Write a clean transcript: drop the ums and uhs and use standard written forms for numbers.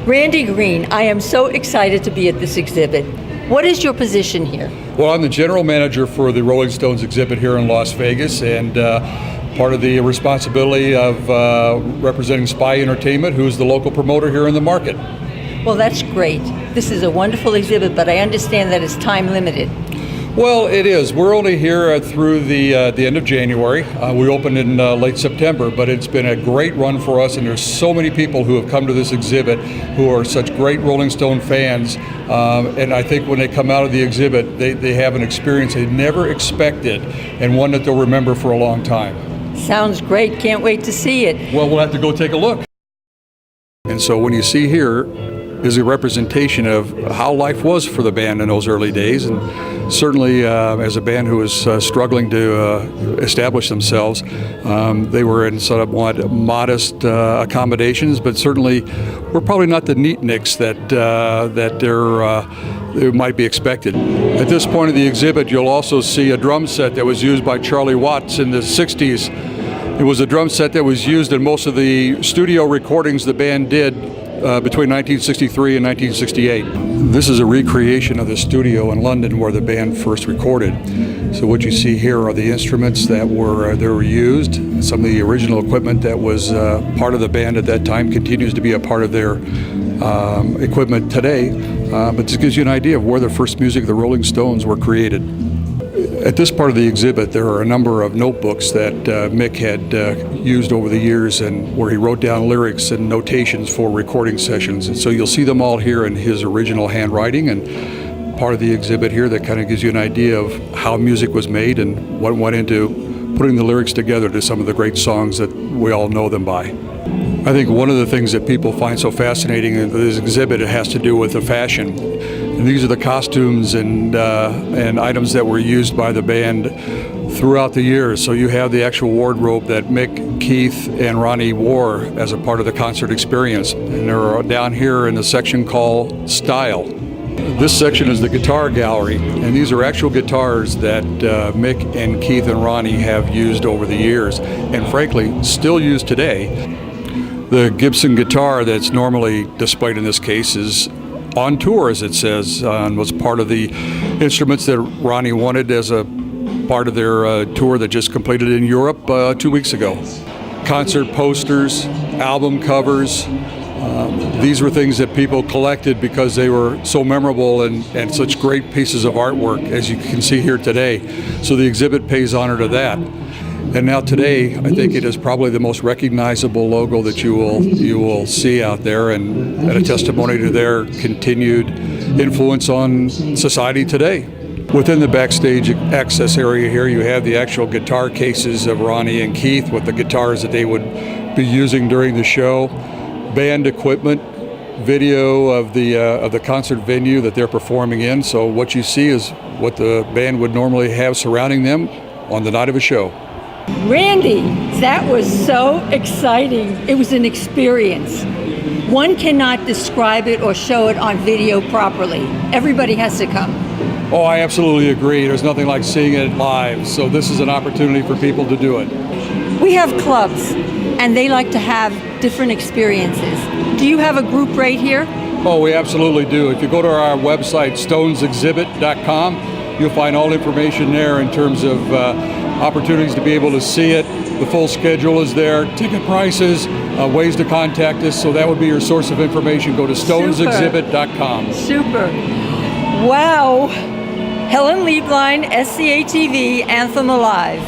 Randy Green, I am so excited to be at this exhibit. What is your position here? Well, I'm the general manager for the Rolling Stones exhibit here in Las Vegas, and part of the responsibility of representing SPY Entertainment, who's the local promoter here in the market. Well, that's great. This is a wonderful exhibit, but I understand that it's time limited. Well, it is. We're only here through the end of January. We opened in late September, but it's been a great run for us, and there's so many people who have come to this exhibit who are such great Rolling Stone fans, and I think when they come out of the exhibit, they have an experience they never expected, and one that they'll remember for a long time. Sounds great. Can't wait to see it. Well, we'll have to go take a look. And so when you see here is a representation of how life was for the band in those early days, and certainly as a band who was struggling to establish themselves, they were in somewhat modest accommodations, but certainly were probably not the neatniks that might be expected. At this point of the exhibit, you'll also see a drum set that was used by Charlie Watts in the 60s. It was a drum set that was used in most of the studio recordings the band did between 1963 and 1968. This is a recreation of the studio in London where the band first recorded. So what you see here are the instruments that were used. Some of the original equipment that was part of the band at that time continues to be a part of their equipment today. But this gives you an idea of where the first music of the Rolling Stones were created. At this part of the exhibit, there are a number of notebooks that Mick had used over the years, and where he wrote down lyrics and notations for recording sessions. And so you'll see them all here in his original handwriting, and part of the exhibit here that kind of gives you an idea of how music was made and what went into putting the lyrics together to some of the great songs that we all know them by. I think one of the things that people find so fascinating in this exhibit, it has to do with the fashion. And these are the costumes and items that were used by the band throughout the years. So you have the actual wardrobe that Mick, Keith, and Ronnie wore as a part of the concert experience. And they're down here in the section called Style. This section is the guitar gallery, and these are actual guitars that Mick and Keith and Ronnie have used over the years, and frankly, still used today. The Gibson guitar that's normally displayed in this case is on tour, as it says, and was part of the instruments that Ronnie wanted as a part of their tour that just completed in Europe 2 weeks ago. Concert posters, album covers, these were things that people collected because they were so memorable and such great pieces of artwork, as you can see here today. So the exhibit pays honor to that. And now today, I think it is probably the most recognizable logo that you will see out there, and a testimony to their continued influence on society today. Within the backstage access area here, you have the actual guitar cases of Ronnie and Keith with the guitars that they would be using during the show, band equipment, video of the concert venue that they're performing in. So what you see is what the band would normally have surrounding them on the night of a show. Randy, that was so exciting. It was an experience. One cannot describe it or show it on video properly. Everybody has to come. Oh, I absolutely agree. There's nothing like seeing it live. So this is an opportunity for people to do it. We have clubs, and they like to have different experiences. Do you have a group right here? Oh, we absolutely do. If you go to our website, stonesexhibit.com, you'll find all information there in terms of opportunities to be able to see it. The full schedule is there, ticket prices, ways to contact us. So that would be your source of information. Go to stonesexhibit.com. Super. Wow. Helen Lieblein, SCA TV, Anthem Alive.